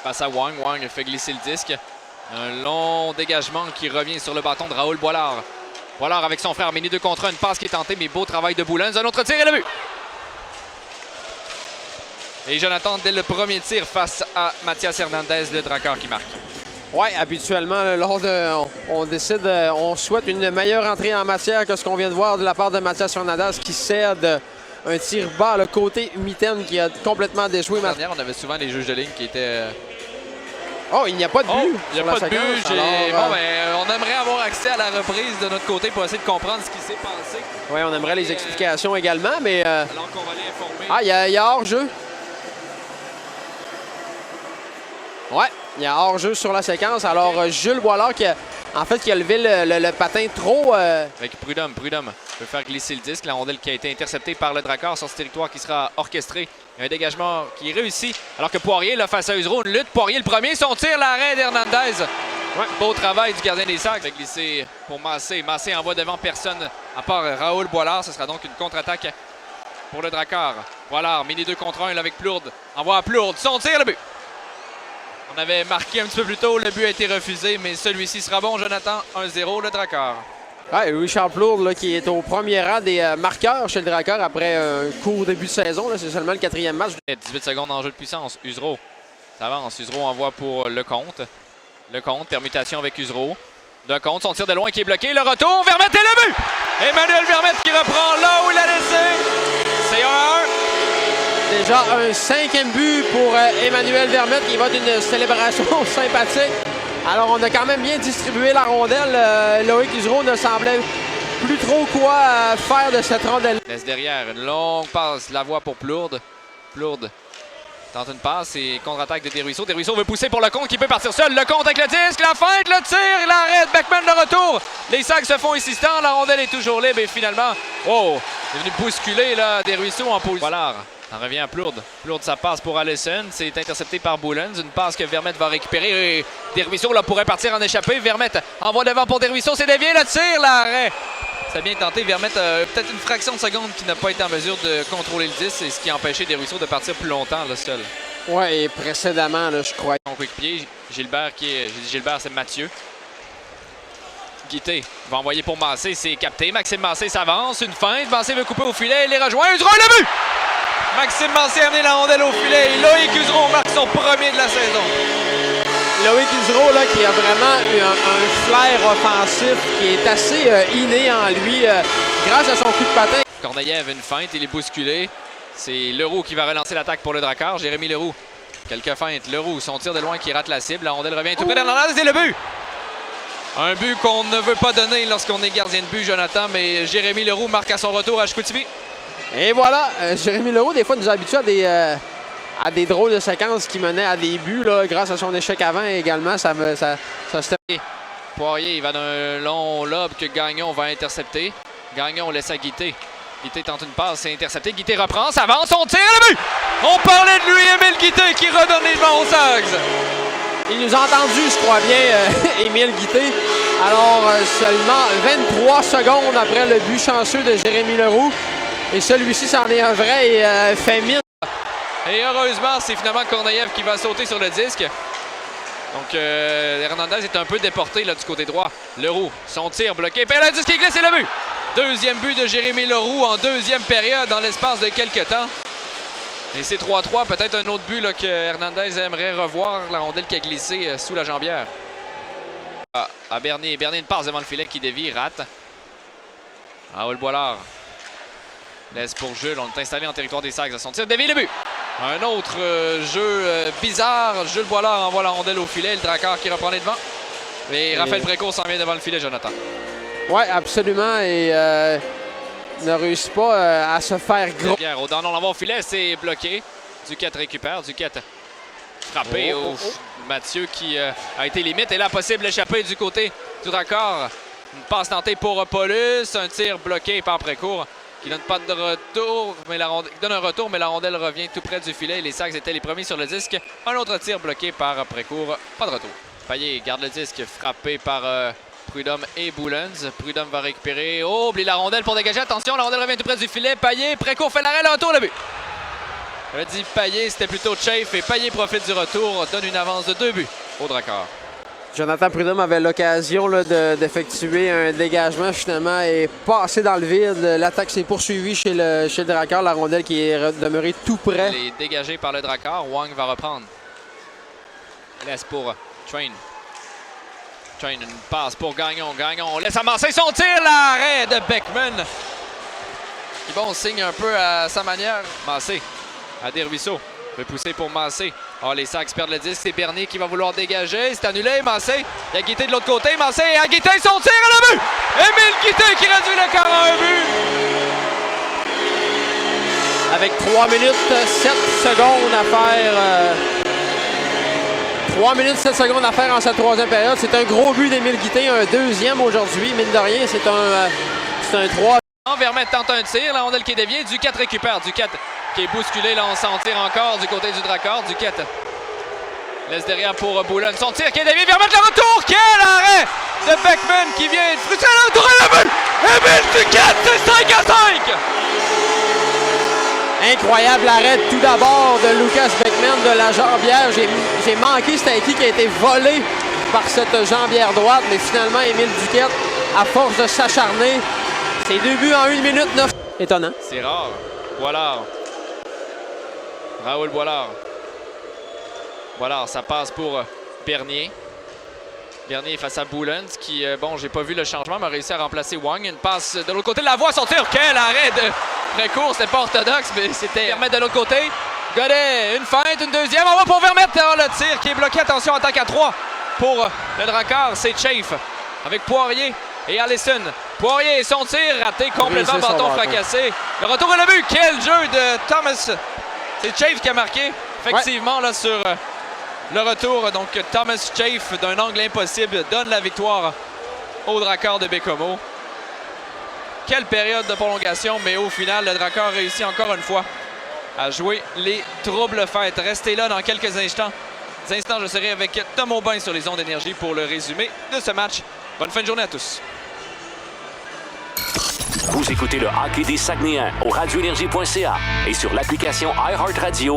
Passe à Wang. Wang fait glisser le disque. Un long dégagement qui revient sur le bâton de Raoul Boilard. Boilard avec son frère, mini 2 contre 1. Une passe qui est tentée, mais beau travail de Boulens. Un autre tir et le but! Et Jonathan, dès le premier tir face à Mathias Hernandez, le Drakkar qui marque. Oui, habituellement, on souhaite une meilleure entrée en matière que ce qu'on vient de voir de la part de Mathias Hernandez qui cède un tir bas à le côté mitaine qui a complètement déjoué. L'année dernière, on avait souvent les juges de ligne qui étaient... Oh, il n'y a pas de but. Il n'y a pas de but. On aimerait avoir accès à la reprise de notre côté pour essayer de comprendre ce qui s'est passé. Oui, on aimerait les explications également, mais... Alors qu'on va les informer. Ah, il y a hors-jeu. Ouais, il y a hors-jeu sur la séquence. Alors, Jules Boilard qui a levé le patin trop... Avec Prudhomme peut faire glisser le disque. La rondelle qui a été interceptée par le Drakkar sur ce territoire qui sera orchestré. Un dégagement qui réussit. Alors que Poirier, là, face à Usereau, une lutte. Poirier le premier, son tir, l'arrêt d'Hernandez. Ouais. Beau travail du gardien des Sacs. Fait glisser pour Massé. Massé envoie devant personne à part Raoul Boilard. Ce sera donc une contre-attaque pour le Drakkar. Boilard, mini 2 contre 1 avec Plourde. Envoie à Plourde. Son tir, le but. On avait marqué un petit peu plus tôt, le but a été refusé, mais celui-ci sera bon, Jonathan. 1-0, le Drakkar. Ouais, Richard Plourde là, qui est au premier rang des marqueurs chez le Drakkar après un court début de saison. C'est seulement le 4e match. 18 secondes en jeu de puissance. Usereau s'avance. Usereau envoie pour Lecomte. Lecomte, permutation avec Usereau. Lecomte, son tir de loin qui est bloqué. Le retour, Vermette et le but! Emmanuel Vermette qui reprend là où il a laissé. C'est 1-1. Déjà un 5e but pour Emmanuel Vermette qui va d'une célébration sympathique. Alors on a quand même bien distribué la rondelle. Loïc Usereau ne semblait plus trop quoi faire de cette rondelle. Laisse derrière une longue passe, la voie pour Plourde. Plourde tente une passe et contre-attaque de Desruisseaux. Desruisseaux veut pousser pour Lecomte qui peut partir seul. Lecomte avec le disque, la feinte, le tir, il arrête. Beckman le retour. Les Sacs se font insistants, la rondelle est toujours libre et finalement, oh, il est venu bousculer là, Desruisseaux en position. Voilà. On revient à Plourde. Plourde, ça passe pour Allison. C'est intercepté par Boulens. Une passe que Vermette va récupérer. Et Desruisseaux là, pourrait partir en échappée. Vermette envoie devant pour Desruisseaux. C'est dévié, le tir, l'arrêt. Ça a bien tenté. Vermette a peut-être une fraction de seconde qui n'a pas été en mesure de contrôler le 10. C'est ce qui a empêché Desruisseaux de partir plus longtemps là, seul. Oui, et précédemment, là, je crois. Son coéquipier, Gilbert, j'ai dit Gilbert, c'est Mathieu. Guité va envoyer pour Massé. C'est capté. Maxime Massé s'avance. Une feinte. Massé veut couper au filet. Il les rejoint. Usereau, le but! Maxime Massé a amené la rondelle au filet. Et Loïc Usereau marque son premier de la saison. Loïc Usereau là, qui a vraiment eu un flair offensif qui est assez inné en lui grâce à son coup de patin. Corneillev, une feinte, il est bousculé. C'est Leroux qui va relancer l'attaque pour le Drakkar. Jérémy Leroux. Quelques feintes. Leroux, son tir de loin qui rate la cible. La rondelle revient tout près d'Hernandez. C'est le but! Un but qu'on ne veut pas donner lorsqu'on est gardien de but, Jonathan. Mais Jérémy Leroux marque à son retour à Chicoutimi. Et voilà, Jérémy Leroux, des fois, nous habitue à des drôles de séquences qui menaient à des buts là, grâce à son échec avant également. Ça Poirier, il va d'un long lob que Gagnon va intercepter. Gagnon laisse à Guité. Guité tente une passe, c'est intercepté. Guité reprend, s'avance, on tire le but! On parlait de lui, Émile Guité, qui redonne les devants aux Sags. Il nous a entendu, je crois bien, Émile Guité. Alors, seulement 23 secondes après le but chanceux de Jérémy Leroux. Et celui-ci, c'en est un vrai et fait mine. Et heureusement, c'est finalement Corneillev qui va sauter sur le disque. Donc, Hernandez est un peu déporté là, du côté droit. Leroux, son tir bloqué. Puis le disque qui glisse, c'est le but! Deuxième but de Jérémy Leroux en deuxième période dans l'espace de quelques temps. Et c'est 3-3. Peut-être un autre but là, que Hernandez aimerait revoir. La rondelle qui a glissé sous la jambière. À Bernier. Bernier, une passe devant le filet qui dévie, rate. Raoul Boilard. Laisse pour Jules, on est installé en territoire des Sacs à son tir. Dévie le but! Un autre jeu bizarre. Jules Boilard envoie la rondelle au filet. Le Drakkar qui reprend les devants. Et Raphaël Précourt s'en vient devant le filet, Jonathan. Oui, absolument. Et ne réussit pas à se faire gros. O'Donnell l'envoie au filet, c'est bloqué. Duquette récupère. Duquette frappé au Mathieu qui a été limite. Et là, possible échappée du côté du Drakkar. Une passe tentée pour Paulus. Un tir bloqué par Précourt. Qui donne pas de retour, mais la rondelle, donne un retour, mais la rondelle revient tout près du filet. Les Sacs étaient les premiers sur le disque. Un autre tir bloqué par Précourt. Pas de retour. Payet garde le disque, frappé par Prudhomme et Boulens. Prudhomme va récupérer. Oh, oublie la rondelle pour dégager. Attention, la rondelle revient tout près du filet. Payet, Précourt fait l'arrêt, le retour, le but. J'avais dit Payet, c'était plutôt Chafe et Payet profite du retour, donne une avance de 2 buts au Drakkar. Jonathan Prudhomme avait l'occasion d'effectuer un dégagement finalement et passer dans le vide. L'attaque s'est poursuivie chez le Drakkar, la rondelle qui est demeurée tout près. Elle est dégagée par le Drakkar. Wang va reprendre. Laisse pour Train. Train, une passe pour Gagnon. Gagnon laisse amasser son tir. L'arrêt de Beckman. Qui bon signe un peu à sa manière. Massé à Desruisseaux. Veut pousser pour Massé. Oh, les Sacs perdent le disque. C'est Bernier qui va vouloir dégager. C'est annulé. Massé. Il y a Guité de l'autre côté. Massé à Guité. Son tir à le but. Émile Guité qui réduit l'écart à un but. Avec 3 minutes 7 secondes à faire. 3 minutes 7 secondes à faire en cette troisième période. C'est un gros but d'Émile Guité. Un deuxième aujourd'hui. Mine de rien, c'est un 3. Vermette tente un tir. La rondelle qui est déviée. Duquette récupère. Duquette qui est bousculé. Là, on s'en tire encore du côté du Drakkar. Duquette laisse derrière pour Boulogne. Son tir qui est dévié. Vermette le retour. Quel arrêt de Beckman qui vient frustrer le retour à la but. Émile Duquette, c'est 5-5. Incroyable arrêt tout d'abord de Lucas Beckman de la jambière. J'ai manqué, c'était qui a été volé par cette jambière droite. Mais finalement, Émile Duquette, à force de s'acharner, c'est 2 buts en 1 minute 9. Étonnant. C'est rare. Boilard. Raoul Boilard. Boilard, ça passe pour Bernier. Bernier face à Boulens qui, bon, j'ai pas vu le changement, mais a réussi à remplacer Wang. Une passe de l'autre côté de la voie, son tir. Quel arrêt de précourt, c'était pas orthodoxe, mais c'était Vermette de l'autre côté. Godet, une feinte, une deuxième. On va pour Vermette. Oh, le tir qui est bloqué. Attention, attaque à 3 pour le Drakkar. C'est Chafe avec Poirier et Allison. Poirier, son tir raté complètement, bâton fracassé. Le retour et le but. Quel jeu de Thomas. C'est Chafe qui a marqué, effectivement, là, sur le retour. Donc, Thomas Chafe, d'un angle impossible, donne la victoire au Drakkar de Baie-Comeau. Quelle période de prolongation, mais au final, le Drakkar réussit encore une fois à jouer les troubles fêtes. Restez là dans quelques instants. Je serai avec Tom Aubin sur les ondes d'énergie pour le résumé de ce match. Bonne fin de journée à tous. Vous écoutez le hockey des Saguenayens au radioénergie.ca et sur l'application iHeartRadio